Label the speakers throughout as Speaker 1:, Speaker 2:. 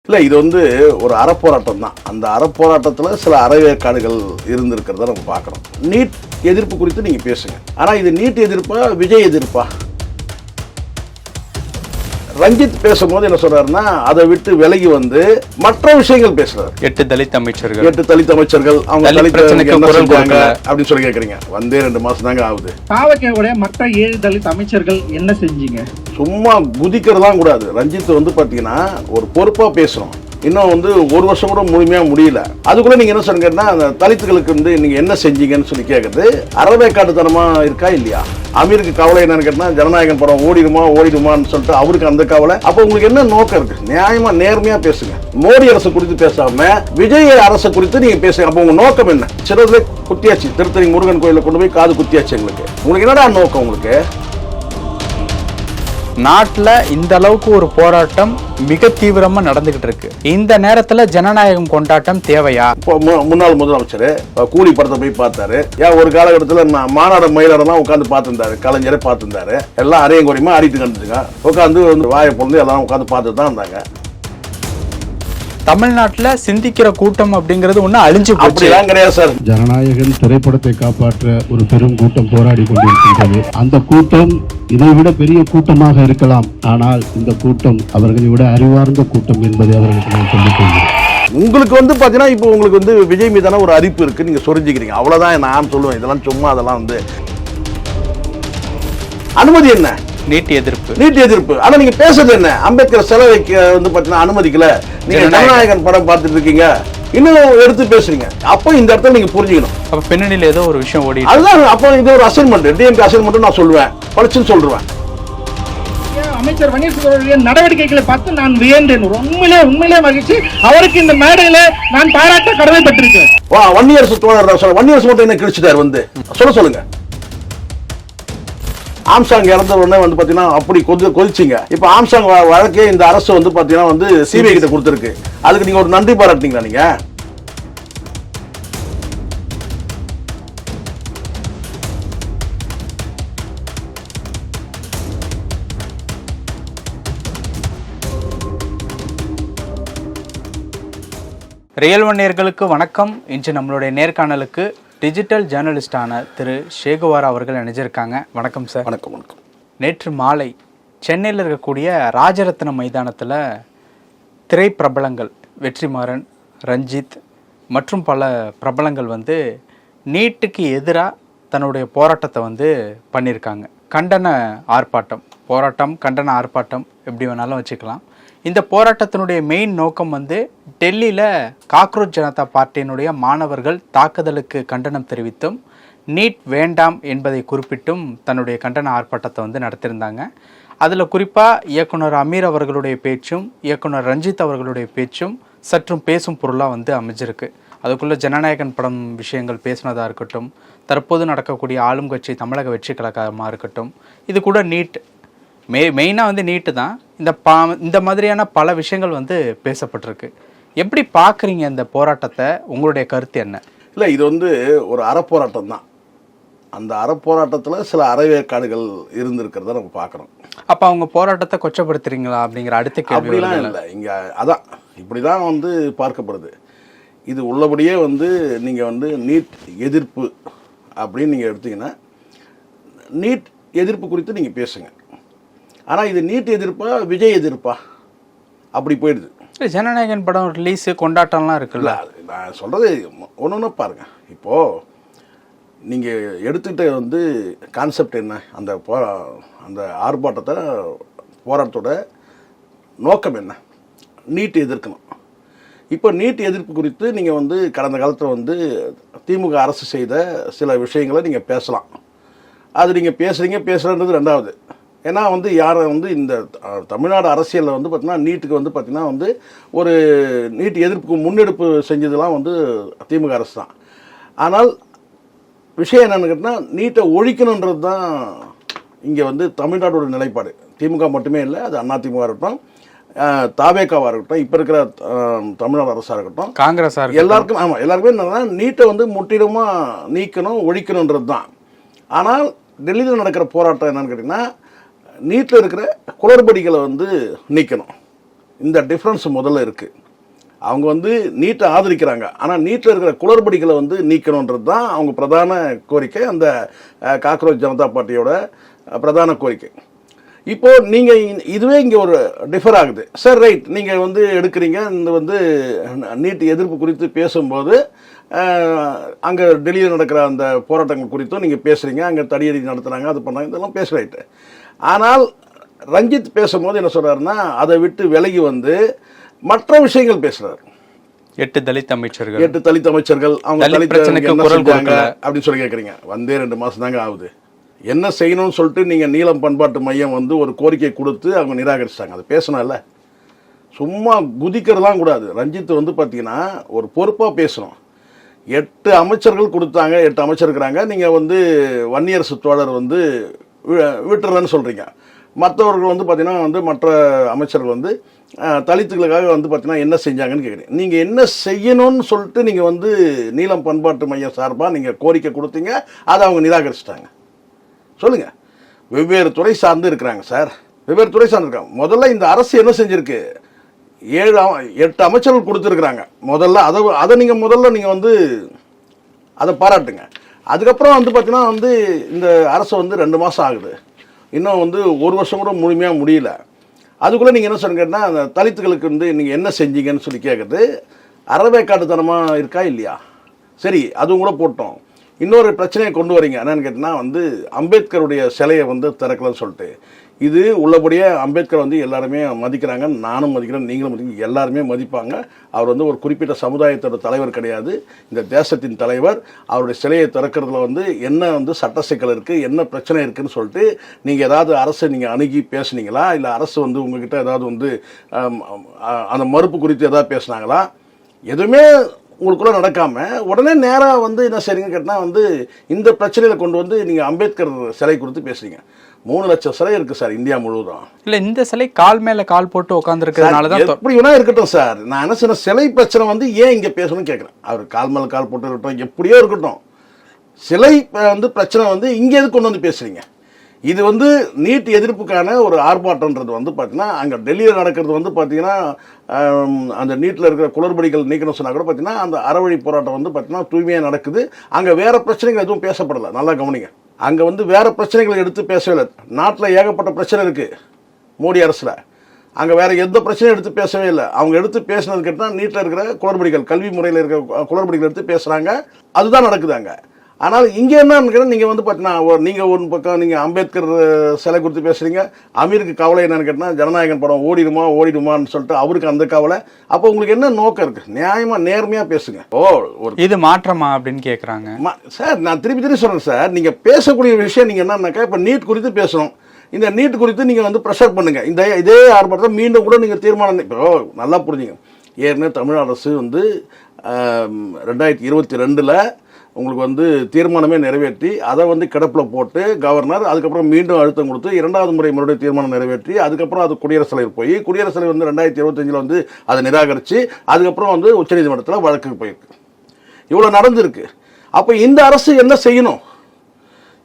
Speaker 1: இல்லை, இது ஒரு அறப்போராட்டம் தான். அந்த அறப்போராட்டத்தில் சில அறவேற்காடுகள் இருந்திருக்கிறத நம்ம பார்க்குறோம். நீட் எதிர்ப்பு குறித்து நீங்கள் பேசுங்க. ஆனால் இது நீட் எதிர்ப்பா விஜய் எதிர்ப்பா? ரஞ்சித் பேசும்போது என்ன சொல்றாருன்னா, அதை விட்டு விலகி மற்ற விஷயங்கள் பேசுறாரு.
Speaker 2: 8 தலித் அமைச்சர்கள்
Speaker 1: அவங்க தலித் என்ன செஞ்சாங்க அப்படின்னு சொல்லி கேட்குறீங்க. 2 மாசம் தாங்க ஆகுது.
Speaker 3: தாவகேவுடைய மற்ற 7 தலித் அமைச்சர்கள் என்ன செஞ்சீங்க?
Speaker 1: சும்மா குதிக்கிறதுலாம் கூடாது. ரஞ்சித் பாத்தீங்கன்னா ஒரு பொறுப்பா பேசணும். இன்னும் 1 வருஷம் கூட முழுமையா முடியல. அதுக்குள்ள நீங்க என்ன சொல்றீங்கன்னா, அந்த தலித்துகளுக்கு நீங்க என்ன செஞ்சீங்கன்னு சொல்லி கேட்கறது அறவேக்காட்டுத்தனமா இருக்கா இல்லையா? அமீருக்கு கவலை என்னன்னு கேட்டா, ஜனநாயகன் படம் ஓடிடுமான்னு சொல்லிட்டு அவருக்கு அந்த கவலை. அப்ப உங்களுக்கு என்ன நோக்கம் இருக்கு? நியாயமா நேர்மையா பேசுங்க. மோடி அரசு குறித்து பேசாம விஜய் அரசு குறித்து நீங்க பேசுங்க. அப்ப உங்க நோக்கம் என்ன? சிலதுல குத்தியாச்சு, திருத்தணி முருகன் கோயில கொண்டு போய் காது குத்தியாச்சு. உங்களுக்கு என்னடா நோக்கம்? உங்களுக்கு
Speaker 2: நாட்டுல இந்த அளவுக்கு ஒரு போராட்டம் மிக தீவிரமா நடந்துகிட்டு இருக்கு. இந்த நேரத்துல ஜனநாயகம் கொண்டாட்டம் தேவையா?
Speaker 1: முன்னாள் முதலமைச்சர் கூலி படத்தை போய் பார்த்தாரு. ஏன் ஒரு காலகட்டத்தில் மாநாடு மயிலாடெல்லாம் உட்காந்து பார்த்துருந்தாரு. கலைஞரை பார்த்துருந்தாரு. எல்லாம் அரையும் குறையுமா ஆடிட்டு கண்டுச்சுங்க. உட்காந்து வாயை பொழுது எல்லாம் உட்காந்து பார்த்துட்டு தான் இருந்தாங்க.
Speaker 2: தமிழ்நாட்டுல சிந்திக்கிற கூட்டம் அப்படிங்கிறது ஒண்ணு அழிஞ்சு
Speaker 1: அப்படிலாம் கிடையாது சார்.
Speaker 4: ஜனநாயகன் திரைப்படத்தை காப்பாற்ற ஒரு பெரும் கூட்டம் போராடி கொண்டிருக்கின்றது. அந்த கூட்டம் இதைவிட பெரிய கூட்டமாக இருக்கலாம். ஆனால் இந்த கூட்டம் அவர்களை விட அறிவார்ந்த கூட்டம் என்பதை அவர்களுக்கு நான் சொல்லிக் கொள்கிறேன்.
Speaker 1: உங்களுக்கு பாத்தீங்கன்னா இப்போ உங்களுக்கு விஜய் மீதான ஒரு அரிப்பு இருக்கு. நீங்க சொரிஞ்சுக்கிறீங்க. அவ்வளவுதான் நான் சொல்லுவேன். இதெல்லாம் சும்மா அதெல்லாம் அனுமதி என்ன?
Speaker 2: நீட்
Speaker 1: எதிர்ப்பு. ஆனா நீங்க பேசுறது என்ன? அம்பேத்கர் சிலை பாத்தீங்கன்னா அனுமதிக்கல. நீங்க ஜனநாயகன் படம் பார்த்துட்டு இருக்கீங்க, இன்னும் எடுத்து பேசுறீங்க. அப்போ இந்த இடத்துல நீங்க புரிஞ்சுக்கணும்.
Speaker 2: அப்ப பின்னணியில ஏதோ ஒரு விஷயம் ஓடி
Speaker 1: அதுதான். அப்போ இது ஒரு அசைன்மெண்ட், டிஎம்கே அசைன்மெண்ட் நான் சொல்லுவேன், படிச்சுன்னு சொல்றேன்.
Speaker 3: அமைச்சர் பன்னீர்செல்வம் நடவடிக்கைகளை பார்த்து நான் வியந்தேன். உண்மையிலே மகிழ்ச்சி. அவருக்கு இந்த மேடையில நான் பாராட்ட கடமைப்பட்டிருக்கேன்.
Speaker 1: 1 இயர்ஸ் தோழர் 1 இயர்ஸ் மட்டும் என்ன கிழிச்சிட்டாரு சொல்லுங்க. ஆம்சாங் இறந்த உடனே பாத்தீங்கன்னா அப்படி கொதிச்சிங்க. இப்ப ஆம்சாங் வழக்கே இந்த அரசு பாத்தீங்கன்னா சிபிஐ கிட்ட கொடுத்திருக்கு. அதுக்கு நீங்க ஒரு நன்றி பாராட்டிங்களா? நீங்க
Speaker 2: ரியல் ஒன் நேயர்களுக்கு வணக்கம். இன்று நம்மளுடைய நேர்காணலுக்கு டிஜிட்டல் ஜேர்னலிஸ்டான திரு ஷேகுவாரா அவர்கள் இணைஞ்சிருக்காங்க. வணக்கம் சார்.
Speaker 1: வணக்கம்.
Speaker 2: நேற்று மாலை சென்னையில் இருக்கக்கூடிய ராஜரத்னம் மைதானத்தில் திரைப்பிரபலங்கள் வெற்றிமாறன், ரஞ்சித் மற்றும் பல பிரபலங்கள் நீட்டுக்கு எதிராக தன்னுடைய போராட்டத்தை பண்ணியிருக்காங்க. கண்டன ஆர்ப்பாட்டம் எப்படி வேணாலும் வச்சுக்கலாம். இந்த போராட்டத்தினுடைய மெயின் நோக்கம் டெல்லியில் காக்ரோச் ஜனதா பார்ட்டியினுடைய மாணவர்கள் தாக்குதலுக்கு கண்டனம் தெரிவித்தும் நீட் வேண்டாம் என்பதை குறிப்பிட்டும் தன்னுடைய கண்டன ஆர்ப்பாட்டத்தை நடத்தியிருந்தாங்க. அதில் குறிப்பாக இயக்குனர் அமீர் அவர்களுடைய பேச்சும் இயக்குனர் ரஞ்சித் அவர்களுடைய பேச்சும் சற்றும் பேசும் பொருளாக அமைஞ்சிருக்கு. அதுக்குள்ளே ஜனநாயகன் படம் விஷயங்கள் பேசினதாக இருக்கட்டும், தற்போது நடக்கக்கூடிய ஆளும் கட்சி தமிழக வெற்றி கழகமாக இருக்கட்டும், இது கூட நீட் மெயினாக நீட்டு தான். இந்த மாதிரியான பல விஷயங்கள் பேசப்பட்டிருக்கு. எப்படி பார்க்குறீங்க இந்த போராட்டத்தை? உங்களுடைய கருத்து என்ன?
Speaker 1: இல்லை, இது ஒரு அறப்போராட்டம் தான். அந்த அறப்போராட்டத்தில் சில அறவேற்காடுகள் இருந்திருக்கிறத நம்ம பார்க்குறோம்.
Speaker 2: அப்போ அவங்க போராட்டத்தை கொச்சப்படுத்துறீங்களா அப்படிங்கிற அடுத்த கேள்விலாம்
Speaker 1: இல்லை. இங்கே அதான் இப்படி தான் பார்க்கப்படுது. இது உள்ளபடியே நீங்கள் நீட் எதிர்ப்பு அப்படின்னு நீங்கள் எடுத்தீங்கன்னா, நீட் எதிர்ப்பு குறித்து நீங்கள் பேசுங்க. ஆனால் இது நீட் எதிர்ப்பா விஜய் எதிர்ப்பா? அப்படி போயிடுது.
Speaker 2: ஜனநாயகன் படம் ரிலீஸு கொண்டாட்டம்லாம் இருக்குல்ல.
Speaker 1: நான் சொல்கிறது ஒன்று பாருங்கள். இப்போது நீங்கள் எடுத்துக்கிட்ட கான்செப்ட் என்ன? அந்த ஆர்ப்பாட்டத்தை போராட்டத்தோட நோக்கம் என்ன? நீட் எதிர்க்கணும். இப்போ நீட் எதிர்ப்பு குறித்து நீங்கள் கடந்த காலத்தில் திமுக அரசு செய்த சில விஷயங்களை நீங்கள் பேசலாம். அது நீங்கள் பேசுகிறன்றது ரெண்டாவது. ஏன்னா யாரை இந்த தமிழ்நாடு அரசியலில் பார்த்தீங்கன்னா நீட்டுக்கு பார்த்தீங்கன்னா ஒரு நீட் எதிர்ப்புக்கு முன்னெடுப்பு செஞ்சதெல்லாம் திமுக அரசு தான். ஆனால் விஷயம் என்னென்னு கேட்டால், நீட்டை ஒழிக்கணுன்றது தான் இங்கே தமிழ்நாட்டோட நிலைப்பாடு. திமுக மட்டுமே இல்லை, அது அதிமுக இருக்கட்டும், தாவேகாவாக இருக்கட்டும், இப்போ இருக்கிற தமிழ்நாடு அரசாக இருக்கட்டும்,
Speaker 2: காங்கிரஸாக
Speaker 1: எல்லாருக்கும். ஆமாம், எல்லாருக்குமே என்னன்னா நீட்டை முற்றிலுமாக நீக்கணும், ஒழிக்கணுன்றது தான். ஆனால் டெல்லியில் நடக்கிற போராட்டம் என்னன்னு கேட்டிங்கன்னா, நீட்டில் இருக்கிற குளறுபடிகளை நீக்கணும். இந்த டிஃப்ரென்ஸ் முதல்ல இருக்குது. அவங்க வந்து நீட்டை ஆதரிக்கிறாங்க, ஆனால் நீட்டில் இருக்கிற குளறுபடிகளை வந்து நீக்கணுன்றது தான் அவங்க பிரதான கோரிக்கை, அந்த காக்ரோச் ஜனதா பார்ட்டியோட பிரதான கோரிக்கை. இப்போது நீங்கள் இதுவே இங்கே ஒரு டிஃபர் ஆகுது. சார் ரைட், நீங்கள் வந்து எடுக்கிறீங்க, இந்த வந்து நீட் எதிர்ப்பு குறித்து பேசும்போது அங்கே டெல்லியில் நடக்கிற அந்த போராட்டங்கள் குறித்தும் நீங்கள் பேசுகிறீங்க, அங்கே தடியடி நடத்துகிறாங்க, அது பண்ணாங்க, இதெல்லாம் பேசுகிறாயிட்டு. ஆனால் ரஞ்சித் பேசும்போது என்ன சொல்கிறாருன்னா, அதை விட்டு விலகி வந்து மற்ற விஷயங்கள் பேசுகிறார்.
Speaker 2: 8 தலித் அமைச்சர்கள்
Speaker 1: அவங்க தலித் பிரச்சனைக்கு குரல் கொடுங்க அப்படின்னு சொல்லி கேட்குறீங்க. வந்தே 2 மாதம் தாங்க ஆகுது. என்ன செய்யணும்னு சொல்லிட்டு நீங்கள் நீலம் பண்பாட்டு மையம் வந்து ஒரு கோரிக்கை கொடுத்து அவங்க நிராகரிச்சிட்டாங்க. அது பேசணும்ல, சும்மா குதிக்கிறதுலாம் கூடாது. ரஞ்சித் வந்து பார்த்தீங்கன்னா ஒரு பொறுப்பாக பேசணும். 8 அமைச்சர்கள் கொடுத்தாங்க, 8 அமைச்சர் இருக்கிறாங்க. நீங்கள் வந்து வன்னியரசு தோழர் வந்து விட்டுறன்னு சொல்கிறீங்க. மற்றவர்கள் வந்து பார்த்தீங்கன்னா வந்து மற்ற அமைச்சர்கள் வந்து தலித்துகளுக்காக வந்து பார்த்தீங்கன்னா என்ன செஞ்சாங்கன்னு கேட்குறீங்க. நீங்கள் என்ன செய்யணும்னு சொல்லிட்டு நீங்கள் வந்து நீலம் பண்பாட்டு மையம் சார்பாக நீங்கள் கோரிக்கை கொடுத்தீங்க, அதை அவங்க நிராகரிச்சிட்டாங்க. சொல்லுங்கள். வெவ்வேறு துறை சார்ந்து இருக்கிறாங்க சார், வெவ்வேறு துறை சார்ந்து இருக்காங்க. முதல்ல இந்த அரசு என்ன செஞ்சுருக்கு, 8 அமைச்சர்கள் கொடுத்துருக்குறாங்க. முதல்ல அதை நீங்கள் வந்து அதை பாராட்டுங்க. அதுக்கப்புறம் வந்து பார்த்தீங்கன்னா வந்து இந்த அரசு வந்து 2 மாதம் ஆகுது, இன்னும் வந்து 1 வருஷம் கூட முழுமையாக முடியல. அதுக்குள்ளே நீங்கள் என்ன சொல்லுங்கன்னா, அந்த தலித்துகளுக்கு வந்து நீங்கள் என்ன செஞ்சீங்கன்னு சொல்லி கேட்குறது அறவேக்காட்டுத்தனமாக இருக்கா இல்லையா? சரி, அதுவும் கூட போட்டோம். இன்னொரு பிரச்சனையை கொண்டு வரீங்க, என்னன்னு கேட்டிங்கன்னா வந்து அம்பேத்கருடைய சிலையை வந்து திறக்கலன்னு சொல்லிட்டு. இது உள்ளபடியே அம்பேத்கர் வந்து எல்லாருமே மதிக்கிறாங்க, நானும் மதிக்கிறேன், நீங்களும் மதிக்கிறீங்க, எல்லாருமே மதிப்பாங்க. அவர் வந்து ஒரு குறிப்பிட்ட சமுதாயத்தோட தலைவர் கிடையாது, இந்த தேசத்தின் தலைவர். அவருடைய சிலையை திறக்கிறதுல வந்து என்ன வந்து சட்ட சிக்கல் இருக்குது, என்ன பிரச்சனை இருக்குதுன்னு சொல்லிட்டு நீங்கள் ஏதாவது அரசை நீங்கள் அணுகி பேசுனீங்களா? இல்லை அரசு வந்து உங்ககிட்ட ஏதாவது வந்து அந்த மறுப்பு குறித்து ஏதாவது பேசுனாங்களா? எதுவுமே உங்களுக்குள்ள நடக்காமல் உடனே நேராக வந்து என்ன செய்றீங்கன்னு கேட்டால் வந்து இந்த பிரச்சனையில் கொண்டு வந்து நீங்கள் அம்பேத்கர் சிலை குறித்து பேசுறீங்க. 3 லட்சம் சிலை இருக்குது சார் இந்தியா முழுவதும்.
Speaker 2: இல்லை, இந்த சிலை கால் மேலே கால் போட்டு உட்காந்துருக்கிறதுனால தான்
Speaker 1: எப்படி வேணா இருக்கட்டும் சார். நான் என்ன சொன்ன, சிலை பிரச்சனை வந்து ஏன் இங்கே பேசணும்னு கேட்குறேன். அவர் கால் மேலே கால் போட்டு இருக்கட்டும், எப்படியோ இருக்கட்டும், சிலை வந்து பிரச்சனை வந்து இங்கே எது கொண்டு வந்து பேசுறீங்க? இது வந்து நீட் எதிர்ப்புக்கான ஒரு ஆர்ப்பாட்டன்றது வந்து பார்த்தீங்கன்னா அங்கே டெல்லியில் நடக்கிறது வந்து பார்த்தீங்கன்னா அந்த நீட்டில் இருக்கிற குளறுபடிகள் நீக்கணும் சொன்னால் கூட பார்த்தீங்கன்னா அந்த அறவழி போராட்டம் வந்து பார்த்தீங்கன்னா தூய்மையாக நடக்குது. அங்கே வேறு பிரச்சனைகள் எதுவும் பேசப்படலை. நல்லா கவனிங்க, அங்கே வந்து வேறு பிரச்சனைகளை எடுத்து பேசவே இல்லை. நாட்டில் ஏகப்பட்ட பிரச்சனை இருக்குது மோடி அரசில், அங்கே வேறு எந்த பிரச்சனையும் எடுத்து பேசவே இல்லை. அவங்க எடுத்து பேசினது கேட்டால் நீட்டில் இருக்கிற குளறுபடிகள், கல்வி முறையில் இருக்கிற குளறுபடிகள் எடுத்து பேசுகிறாங்க, அதுதான் நடக்குது அங்கே. ஆனால் இங்கே என்னன்னு நீங்கள் வந்து பார்த்தீங்கன்னா நீங்கள் ஒரு பக்கம் நீங்கள் அம்பேத்கர் சிலை குறித்து பேசுகிறீங்க, அமீருக்கு கவலை என்னன்னு கேட்டால் ஜனநாயகன் படம் ஓடிடுமான்னு சொல்லிட்டு அவருக்கு அந்த கவலை. அப்போ உங்களுக்கு என்ன நோக்கம் இருக்குது? நியாயமாக நேர்மையாக பேசுங்க. ஒரு
Speaker 2: இது மாற்றமா அப்படின்னு கேட்குறாங்க
Speaker 1: சார். நான் திருப்பி சொல்கிறேன் சார், நீங்கள் பேசக்கூடிய விஷயம் நீங்கள் என்னன்னாக்கா இப்போ நீட் குறித்து பேசணும். இந்த நீட் குறித்து நீங்கள் வந்து ப்ரெஷர் பண்ணுங்கள். இதே ஆர்ப்பாட்டத்தை மீண்டும் கூட நீங்கள் தீர்மானம் இப்போ நல்லா புரிஞ்சுங்க. ஏற்கனவே தமிழ் அரசு வந்து 2022 உங்களுக்கு வந்து தீர்மானமே நிறைவேற்றி அதை வந்து கிடப்பில் போட்டு கவர்னர் அதுக்கப்புறம் மீண்டும் அழுத்தம் கொடுத்து 2வது முறை மறுபடியும் தீர்மானம் நிறைவேற்றி அதுக்கப்புறம் அது குடியரசுத் தலைவர் போய் குடியரசுத் தலைவர் வந்து 2025 வந்து அதை நிராகரித்து அதுக்கப்புறம் வந்து உச்சநீதிமன்றத்தில் வழக்குக்கு போயிருக்கு. இவ்வளோ நடந்திருக்கு. அப்போ இந்த அரசு என்ன செய்யணும்?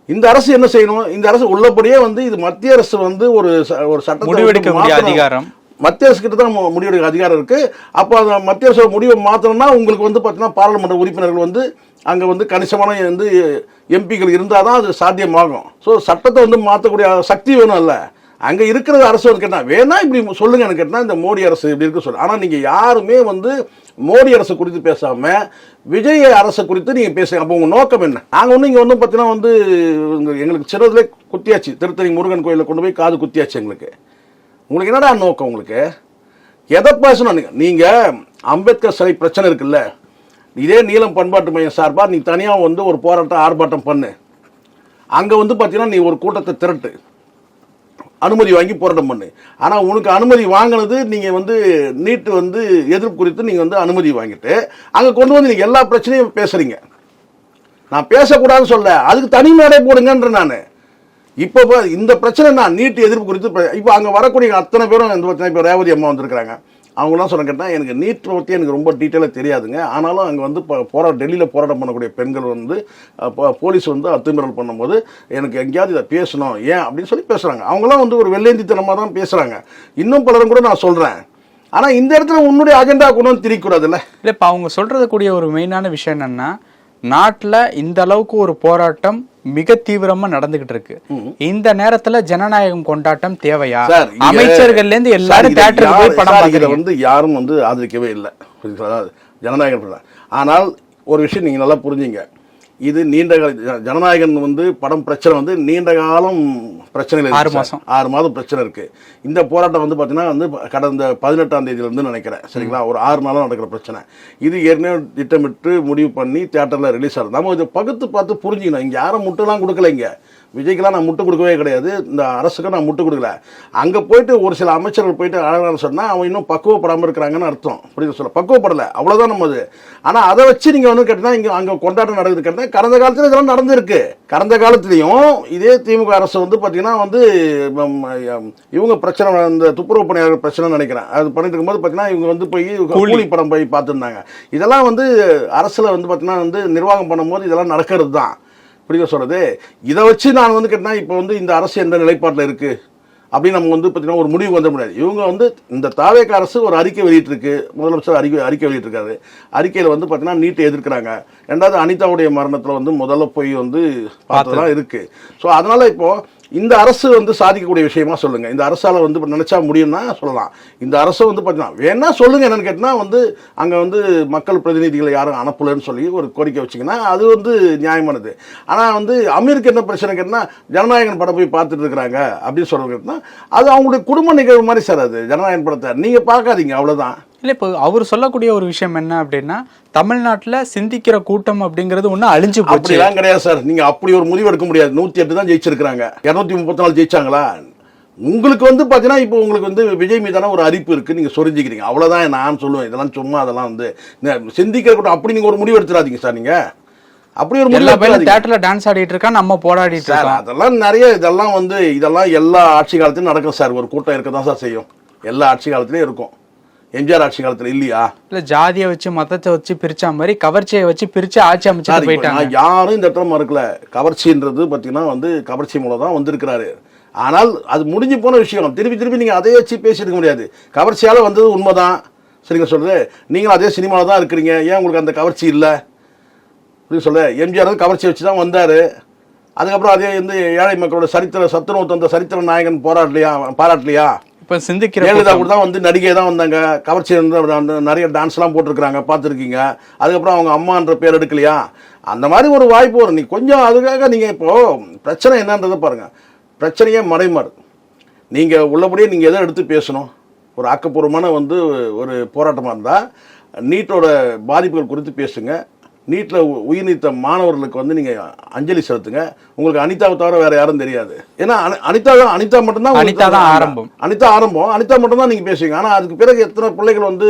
Speaker 1: இந்த அரசு உள்ளபடியே வந்து இது மத்திய அரசு வந்து ஒரு சட்டத்தை
Speaker 2: அதிகாரம்
Speaker 1: மத்திய அரசு கிட்ட தான் முடிவெடுக்க அதிகாரம் இருக்கு. அப்போ அந்த மத்திய அரசு முடிவை மாற்றணும்னா உங்களுக்கு வந்து பார்த்தீங்கன்னா பாராளுமன்ற உறுப்பினர்கள் வந்து அங்கே வந்து கணிசமான வந்து எம்பிக்கள் இருந்தால் தான் அது சாத்தியமாகும். ஸோ சட்டத்தை வந்து மாற்றக்கூடிய சக்தி வேணும் இல்லை. அங்கே இருக்கிற அரசு வந்து கேட்டால் வேணா இப்படி சொல்லுங்கன்னு கேட்டால் இந்த மோடி அரசு இப்படி இருக்கு சொல்லு. ஆனால் நீங்கள் யாருமே வந்து மோடி அரசு குறித்து பேசாமல் விஜய் அரசு குறித்து நீங்கள் பேசுங்க. அப்போ உங்கள் நோக்கம் என்ன? நாங்கள் வந்து இங்கே வந்து பார்த்தீங்கன்னா வந்து எங்களுக்கு சிறதுலே குத்தியாச்சு, திருத்தணி முருகன் கோயிலில் கொண்டு போய் காது குத்தியாச்சு. உங்களுக்கு என்னடா நோக்கம்? உங்களுக்கு எதை பேசணும்? நீங்கள் அம்பேத்கர் சிலை பிரச்சனை இருக்குல்ல, இதே நீலம் பண்பாட்டு மையம் சார்பாக நீ தனியாக வந்து ஒரு போராட்டம் ஆர்ப்பாட்டம் பண்ணு. அங்கே வந்து பார்த்தீங்கன்னா நீ ஒரு கூட்டத்தை திரட்டு, அனுமதி வாங்கி போராட்டம் பண்ணு. ஆனால் உனக்கு அனுமதி வாங்கினது நீங்கள் வந்து நீட்டு வந்து எதிர்ப்பு குறித்து நீங்கள் வந்து அனுமதி வாங்கிட்டு அங்கே கொண்டு வந்து நீங்கள் எல்லா பிரச்சனையும் பேசுகிறீங்க. நான் பேசக்கூடாதுன்னு சொல்ல, அதுக்கு தனி மேடை போடுங்கன்ற நான். இப்போ இந்த பிரச்சனை நான் நீட்டு எதிர்ப்பு குறித்து இப்போ அங்கே வரக்கூடிய அத்தனை பேரும் இப்போ ரேவதி அம்மா வந்திருக்கிறாங்க. அவங்களாம் சொன்ன கேட்டால் எனக்கு நீட் பற்றி எனக்கு ரொம்ப டீட்டெயிலாக தெரியாதுங்க. ஆனாலும் அங்கே வந்து டெல்லியில் போராட்டம் பண்ணக்கூடிய பெண்கள் வந்து போலீஸ் வந்து அத்துமீறல் பண்ணும்போது எனக்கு எங்கேயாவது இதை பேசணும் ஏன் அப்படின்னு சொல்லி பேசுகிறாங்க. அவங்களாம் வந்து ஒரு வெள்ளேந்தித்தனமாக தான் பேசுகிறாங்க. இன்னும் பலரும் கூட நான் சொல்கிறேன், ஆனால் இந்த இடத்துல உன்னுடைய அஜெண்டா கொண்டு வந்து திரிக்கூடாதுல்ல.
Speaker 2: இல்லை, இப்போ அவங்க சொல்றது கூடிய ஒரு மெயினான விஷயம் என்னன்னா, நாட்டில் இந்த அளவுக்கு ஒரு போராட்டம் மிக தீவிரமா நடந்துகிட்டு இருக்கு. இந்த நேரத்துல ஜனநாயகம் கொண்டாட்டம் தேவையா? அமைச்சர்கள்ல இருந்து எல்லாரும் தியேட்டருக்கு போய் படம் பார்க்கறது
Speaker 1: வந்து யாரும் வந்து ஆதரிக்கவே இல்லை ஜனநாயகம். ஆனால் ஒரு விஷயம் நீங்க நல்லா புரிஞ்சுங்க, இது நீண்ட கால ஜனநாயகன் வந்து படம் பிரச்சனை வந்து நீண்ட காலம் பிரச்சனைகள் 6 மாதம் பிரச்சனை இருக்கு. இந்த போராட்டம் வந்து பார்த்தீங்கன்னா வந்து கடந்த 18ஆம் தேதியிலிருந்து நினைக்கிறேன், சரிங்களா, ஒரு 6 நாளாக நடக்கிற பிரச்சனை. இது ஏற்கனவே திட்டமிட்டு முடிவு பண்ணி தியேட்டரில் ரிலீஸ் ஆகுது. நம்ம இதை பகுத்து பார்த்து புரிஞ்சுக்கணும். இங்கே யாரும் முட்டெல்லாம் கொடுக்கல, இங்கே விஜய்க்கெல்லாம் நான் முட்டு கொடுக்கவே கிடையாது, இந்த அரசுக்கு நான் முட்டு கொடுக்கல. அங்கே போயிட்டு ஒரு சில அமைச்சர்கள் போயிட்டு அழகான சொன்னால் அவன் இன்னும் பக்குவப்படாமல் இருக்கிறாங்கன்னு அர்த்தம். புரியுது சொல்ல, பக்குவப்படலை, அவ்வளோதான் நம்ம அது. ஆனால் அதை வச்சு நீங்கள் வந்து கேட்டால் இங்கே அங்கே கொண்டாட்டம் நடக்குது கேட்டால் கடந்த காலத்தில் இதெல்லாம் நடந்திருக்கு. கடந்த காலத்துலேயும் இதே திமுக அரசு வந்து பார்த்தீங்கன்னா வந்து இவங்க பிரச்சனை, இந்த துப்புரவு பணியாளர் பிரச்சனை நினைக்கிறேன், அது பண்ணிட்டு இருக்கும்போது பார்த்தீங்கன்னா இவங்க வந்து போய் கூலி படம் போய் பார்த்துருந்தாங்க. இதெல்லாம் வந்து அரசில் வந்து பார்த்தீங்கன்னா வந்து நிர்வாகம் பண்ணும்போது இதெல்லாம் நடக்கிறது தான். புரியுது சொல்றது. இதை வச்சு நான் வந்து கேட்டேன் இப்போ வந்து இந்த அரசு எந்த நிலைப்பாட்டில் இருக்கு அப்படின்னு நம்ம வந்து பார்த்தீங்கன்னா ஒரு முடிவு வந்த முடியாது. இவங்க வந்து இந்த தாவேக அரசு ஒரு அறிக்கை வெளியிட்டிருக்கு, முதலமைச்சர் அறிக்கை வெளியிட்டிருக்காரு. அறிக்கையில் வந்து பார்த்தீங்கன்னா நீட்டை எதிர்க்கிறாங்க. ரெண்டாவது அனிதாவுடைய மரணத்தில் வந்து முதல்ல போய் வந்து பார்த்ததெல்லாம் இருக்கு. ஸோ அதனால இப்போ இந்த அரசு வந்து சாதிக்கக்கூடிய விஷயமா சொல்லுங்க. இந்த அரசால வந்து நினைச்சா முடியும்னா சொல்லலாம். இந்த அரசு வந்து பார்த்தீங்கன்னா வேணா சொல்லுங்க, என்னன்னு கேட்டினா வந்து அங்கே வந்து மக்கள் பிரதிநிதிகளை யாரும் அனுப்பலன்னு சொல்லி ஒரு கோரிக்கை வச்சிங்கன்னா அது வந்து நியாயமானது. ஆனால் வந்து அமீருக்கு என்ன பிரச்சனை கேட்டினா ஜனநாயகன் படம் போய் பார்த்துட்டு இருக்கிறாங்க அப்படின்னு சொல்றது கேட்டினா அது அவங்களுடைய குடும்ப நிகழ்வு மாதிரி சார். அது ஜனநாயகன் படத்தை நீங்கள் பார்க்காதீங்க, அவ்வளோதான்.
Speaker 2: இல்லை, இப்போ அவர் சொல்லக்கூடிய ஒரு விஷயம் என்ன அப்படின்னா, தமிழ்நாட்டில் சிந்திக்கிற கூட்டம் அப்படிங்கிறது ஒன்றும் அழிஞ்சு போச்சு.
Speaker 1: அப்படிலாம் கிடையாது சார். நீங்கள் அப்படி ஒரு முடிவு எடுக்க முடியாது. 108 தான் ஜெயிச்சிருக்கிறாங்க, 234 ஜெயிச்சாங்களா? உங்களுக்கு வந்து பார்த்தீங்கன்னா இப்போ உங்களுக்கு வந்து விஜய் மீதான ஒரு அரிப்பு இருக்குது, நீங்கள் சொரிஞ்சிக்கிறீங்க, அவ்வளோதான் நான் சொல்லுவேன். இதெல்லாம் சும்மா அதெல்லாம் வந்து சிந்திக்கிற கூட்டம் அப்படி நீங்கள் ஒரு முடிவு எடுத்துடாதீங்க சார். நீங்கள் அப்படி ஒரு முடிவு
Speaker 2: தியேட்டர்ல டான்ஸ் ஆடிட்டு இருக்கா, நம்ம போராடிட்டு இருக்கோம்,
Speaker 1: அதெல்லாம் நிறைய இதெல்லாம் வந்து இதெல்லாம் எல்லா ஆட்சி காலத்திலும் நடக்கும் சார். ஒரு கூட்டம் இருக்க தான் சார் செய்யும், எல்லா ஆட்சி காலத்திலையும் இருக்கும். எம்ஜிஆர் ஆட்சி காலத்துல இல்லையா? இல்ல, ஜாதியை வச்சு மதத்தை வச்சு பிரிச்ச மாதிரி கவர்ச்சியை வச்சு பிரிச்சு ஆட்சி அமைச்சு போயிட்டாங்க. யாரும் இந்த இடத்துல மறுக்கல. கவர்ச்சின்றது பார்த்தீங்கன்னா வந்து கவர்ச்சி மூலம் தான் வந்திருக்கிறாரு. ஆனால் அது முடிஞ்சு போன விஷயம். திருப்பி நீங்க அதை வச்சு பேசியிருக்க முடியாது. கவர்ச்சியால வந்தது உண்மைதான், சரிங்க சொல்றது. நீங்களும் அதே சினிமாவில் தான் இருக்கிறீங்க, ஏன் உங்களுக்கு அந்த கவர்ச்சி இல்லை அப்படின்னு சொல்ல? எம்ஜிஆர் வந்து கவர்ச்சி வச்சு தான் வந்தாரு. அதுக்கப்புறம் அதே வந்து ஏழை மக்களோட சத்துணவு தந்த சரித்திர நாயகன் பாராட்டலையா? இப்போ சிந்திக்கிற ஜெயலலிதா கூட தான் வந்து நடிகை தான் வந்தாங்க, கவர்ச்சி வந்து நிறைய டான்ஸ்லாம் போட்டிருக்கிறாங்க, பார்த்துருக்கீங்க. அதுக்கப்புறம் அவங்க அம்மான்ற பேர் எடுக்கலையா? அந்த மாதிரி ஒரு வாய்ப்பு வரும். நீ கொஞ்சம் அதுக்காக நீங்கள் இப்போது பிரச்சனை என்னன்றதை பாருங்கள். பிரச்சனையே மறைமாறு. நீங்கள் உள்ளபடியே நீங்கள் எதை எடுத்து பேசணும். ஒரு ஆக்கப்பூர்வமான வந்து ஒரு போராட்டமாக இருந்தால் நீட்டோட பாதிப்புகள் குறித்து பேசுங்க. நீட்டில் உயிர் நீத்த மாணவர்களுக்கு வந்து நீங்கள் அஞ்சலி செலுத்துங்க. உங்களுக்கு அனிதாவை தவிர வேற யாரும் தெரியாது. ஏன்னா அனிதா மட்டும்தான் ஆரம்பம். அனிதா மட்டும்தான் நீங்கள் பேசுவீங்க. ஆனால் அதுக்கு பிறகு எத்தனை பிள்ளைகள் வந்து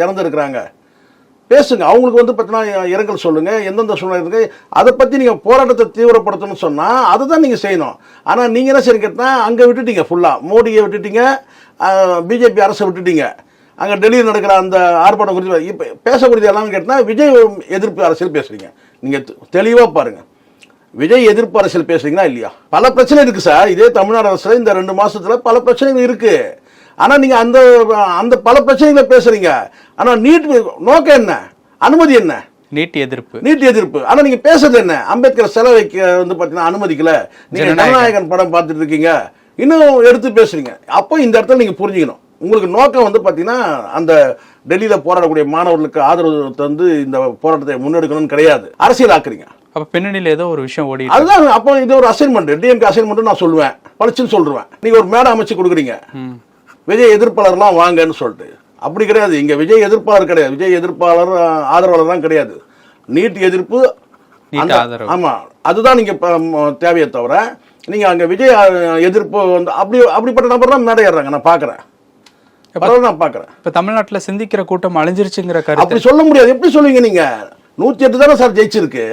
Speaker 1: இறந்துருக்குறாங்க பேசுங்க. அவங்களுக்கு வந்து பார்த்தீங்கன்னா இரங்கல் சொல்லுங்கள். எந்தெந்த சூழ்நிலை இருக்கு அதை பற்றி நீங்கள் போராட்டத்தை தீவிரப்படுத்தணும்னு சொன்னால் அதை தான் நீங்கள் செய்யணும். ஆனால் நீங்கள் என்ன சரி கேட்டால் அங்கே விட்டுட்டீங்க, ஃபுல்லாக மோடியை விட்டுட்டீங்க, பிஜேபி அரசை விட்டுட்டீங்க. அங்கே டெல்லியில் நடக்கிற அந்த ஆர்ப்பாட்டம் குறித்து இப்போ பேசக்கூடியது எல்லாமே கேட்டால் விஜய் எதிர்ப்பு அரசியல் பேசுகிறீங்க. நீங்கள் தெளிவாக பாருங்கள், விஜய் எதிர்ப்பு அரசியல் பேசுறீங்களா இல்லையா? பல பிரச்சனை இருக்குது சார். இதே தமிழ்நாடு அரசில் இந்த 2 மாதத்தில் பல பிரச்சனைகள் இருக்குது. ஆனால் நீங்கள் அந்த பல பிரச்சனைகளை பேசுகிறீங்க. ஆனால் நீட் நோக்கம் என்ன? அனுமதி என்ன? நீட் எதிர்ப்பு. ஆனால் நீங்கள் பேசுறது என்ன? அம்பேத்கர் சிலை வைக்க வந்து பார்த்தீங்கன்னா அனுமதிக்கல. நீங்கள் ஜனநாயகன் படம் பார்த்துட்டு இருக்கீங்க, இன்னும் எடுத்து பேசுறீங்க. அப்போ இந்த இடத்துல நீங்கள் புரிஞ்சுக்கணும், உங்களுக்கு நோக்கம் வந்து பார்த்தீங்கன்னா அந்த டெல்லியில் போராடக்கூடிய மாணவர்களுக்கு ஆதரவு தந்து இந்த போராட்டத்தை முன்னெடுக்கணும்னு கிடையாது, அரசியல் ஆக்குறீங்க. அப்போ பின்னணியில் ஏதோ ஒரு விஷயம் ஓடி அதுதான். அப்போ இது ஒரு அசைன்மெண்ட், டிஎம்கே அசைன்மெண்ட் நான் சொல்லுவேன், பழிச்சுன்னு சொல்லுவேன். நீங்கள் ஒரு மேடை அமைச்சு கொடுக்குறீங்க, விஜய் எதிர்ப்பாளர்லாம் வாங்கன்னு சொல்லிட்டு. அப்படி கிடையாது. இங்கே விஜய் எதிர்ப்பாளர் கிடையாது, விஜய் எதிர்ப்பாளர் ஆதரவாளர் தான் கிடையாது. நீட் எதிர்ப்பு, ஆமாம், அதுதான் நீங்கள் தேவையை தவிர நீங்கள் அங்கே விஜய் எதிர்ப்பு வந்து அப்படிப்பட்ட நபர் தான் மேடை ஏறுறாங்க. நான் பார்க்குறேன். இப்ப தமிழ்நாட்டுல சிந்திக்கிற கூட்டம் அழிஞ்சிருச்சுங்கிற கருத்து அப்படி சொல்ல முடியாது. எப்படி சொல்லுவீங்க? நீங்க 108 தானே சார் ஜெயிச்சிருக்கு,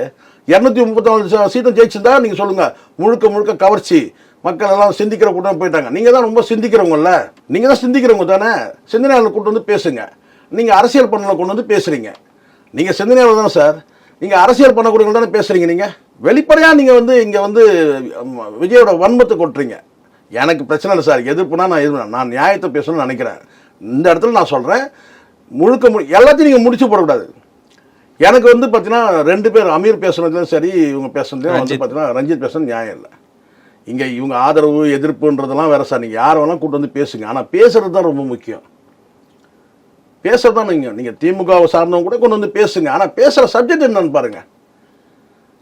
Speaker 1: 234 சீட்டும் ஜெயிச்சிருந்தா நீங்க சொல்லுங்க முழுக்க கவர்ச்சி, மக்கள் எல்லாம் சிந்திக்கிற கூட்டம் போயிட்டாங்க. நீங்க தான் ரொம்ப சிந்திக்கிறவங்கல்ல, நீங்க தான் சிந்திக்கிறவங்க தானே. சிந்தனையாளர் கூட்டு வந்து பேசுங்க. நீங்க அரசியல் பண்ணல கொண்டு வந்து பேசுறீங்க. நீங்க சிந்தனையாளர் தானே சார், நீங்க அரசியல் பண்ணக்கூடியவங்க தானே பேசுறீங்க. நீங்க வெளிப்படையா நீங்க வந்து இங்க வந்து விஜயோட வன்மத்தை கொட்டுறீங்க. எனக்கு பிரச்சனை இல்லை சார், எதிர்ப்புனா நான் நியாயத்தை பேசணும்னு நினைக்கிறேன். இந்த இடத்துல நான் சொல்கிறேன், எல்லாத்தையும் நீங்கள் முடிச்சு போடக்கூடாது. எனக்கு வந்து பார்த்தீங்கன்னா 2 பேர் அமீர் பேசுனதுலையும் சரி, இவங்க பேசுனதுலையும் வந்து பார்த்தீங்கன்னா ரஞ்சித் பேசுறது நியாயம் இல்லை. இங்கே இவங்க ஆதரவு எதிர்ப்புன்றதெல்லாம் வேற சார். நீங்கள் யாரை வேணால் கூட்டு வந்து பேசுங்க, ஆனால் பேசுறது தான் ரொம்ப முக்கியம். பேசுறது தான் நீங்கள் திமுகவை சார்ந்தவங்க கூட கொண்டு வந்து பேசுங்க, ஆனால் பேசுகிற சப்ஜெக்ட் என்னன்னு பாருங்க.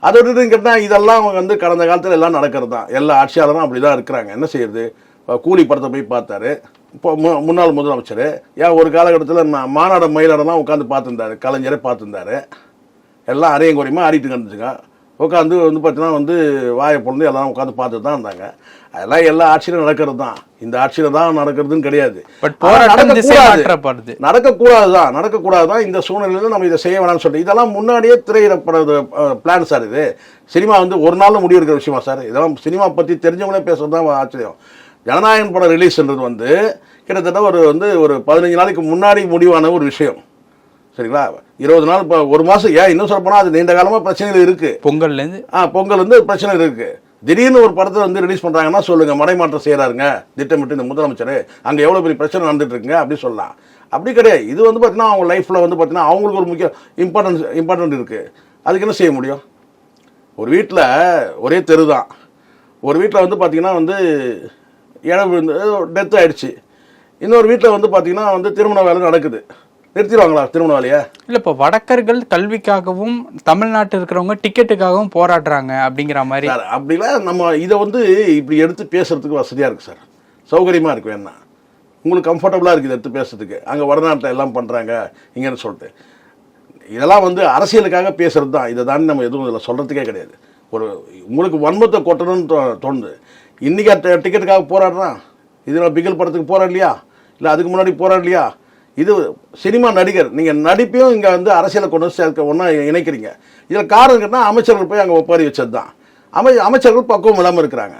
Speaker 1: அதை விட்டு கேட்டால் இதெல்லாம் அவங்க வந்து கடந்த காலத்தில் எல்லாம் நடக்கிறது தான். எல்லா ஆட்சியாளரும் அப்படி தான் இருக்கிறாங்க. என்ன செய்யறது? கூலி படத்தை போய் பார்த்தாரு இப்போ முன்னாள் முதலமைச்சர். ஏன் ஒரு காலகட்டத்தில் மாநாடு மயிலாடெல்லாம் உட்காந்து பார்த்துருந்தாரு, கலைஞரே பார்த்துருந்தாரு. எல்லாம் அரையும் குறையுமா ஆடிட்டு கிடந்துச்சுங்க. உட்காந்து வந்து பார்த்தீங்கன்னா வந்து வாயை பொழுது எல்லாம் உட்காந்து பார்த்துட்டு தான் இருந்தாங்க. அதெல்லாம் எல்லா ஆட்சியிலும் நடக்கிறது தான். இந்த ஆட்சியில் தான் நடக்கிறதுன்னு கிடையாது. நடக்கக்கூடாது தான். இந்த சூழ்நிலையில் நம்ம இதை செய்ய வேணாம்னு சொல்லிட்டு இதெல்லாம் முன்னாடியே திரையிடப்படுறது பிளான் சார். இது சினிமா வந்து ஒரு நாளில் முடிவெடுக்கிற விஷயமா சார்? இதெல்லாம் சினிமா பற்றி தெரிஞ்சவங்களே பேசுறது தான் ஆச்சரியம். ஜனநாயகன் படம் ரிலீஸ்ன்றது வந்து கிட்டத்தட்ட ஒரு 15 நாளைக்கு முன்னாடி முடிவான ஒரு விஷயம். சரிங்களா? 20 நாள், இப்போ ஒரு மாதம், ஏன் இன்னும் சொல்ல போனால் அது நீண்ட காலமாக பிரச்சனைகள் இருக்குது. பொங்கல் வந்து பிரச்சனை இருக்குது. திடீர்னு ஒரு படத்தை வந்து ரிலீஸ் பண்ணுறாங்கன்னா சொல்லுங்கள், மடைமாற்றம் செய்கிறாருங்க திட்டமிட்டு இந்த முதலமைச்சர், அங்கே எவ்வளோ பெரிய பிரச்சனை நடந்துட்டு இருக்குங்க அப்படி சொல்லலாம். அப்படி கிடையாது. இது வந்து பார்த்தீங்கன்னா அவங்க லைஃப்பில் வந்து பார்த்தீங்கன்னா அவங்களுக்கு ஒரு முக்கிய இம்பார்ட்டன்ட் இருக்குது. அதுக்கு என்ன செய்ய முடியும்? ஒரு வீட்டில் ஒரே தெரு தான். ஒரு வீட்டில் வந்து பார்த்தீங்கன்னா வந்து இடம் விழுந்து டெத் ஆகிடுச்சு. இன்னொரு வீட்டில் வந்து பார்த்தீங்கன்னா வந்து திருமண வேலை நடக்குது. நிறுத்திடுவாங்களா திருமண வேலையை? இல்லை, இப்போ வடக்கர்கள் கல்விக்காகவும் தமிழ்நாட்டில் இருக்கிறவங்க டிக்கெட்டுக்காகவும் போராடுறாங்க அப்படிங்கிற மாதிரி. அப்படிலாம் நம்ம இதை வந்து இப்படி எடுத்து பேசுறதுக்கு வசதியாக இருக்குது சார், சௌகரியமாக இருக்குது. வேணா உங்களுக்கு கம்ஃபர்டபுளாக இருக்குது எடுத்து பேசுறதுக்கு. அங்கே வடநாட்டில் எல்லாம் பண்ணுறாங்க இங்கன்னு சொல்லிட்டு இதெல்லாம் வந்து அரசியலுக்காக பேசுறது தான். இதை தாண்டி நம்ம எதுவும் இதில் சொல்கிறதுக்கே கிடையாது. உங்களுக்கு வன்மத்தை கொட்டணும்னு தோணுது. இன்றைக்கி டிக்கெட்டுக்காக போராடுறான். இதில் பிகில் படத்துக்கு போராடலையா? இல்லை அதுக்கு முன்னாடி போராடலையா? இது சினிமா நடிகர். நீங்கள் நடிப்பையும் இங்கே வந்து அரசியலை கொண்டு வந்து சேர்க்க ஒன்றா இணைக்கிறீங்க. இதில் காரணம் கேட்டால் அமைச்சர்கள் போய் அங்கே ஒப்பாரி வச்சது தான். அமைச்சர்கள் பக்குவம் இல்லாமல் இருக்கிறாங்க.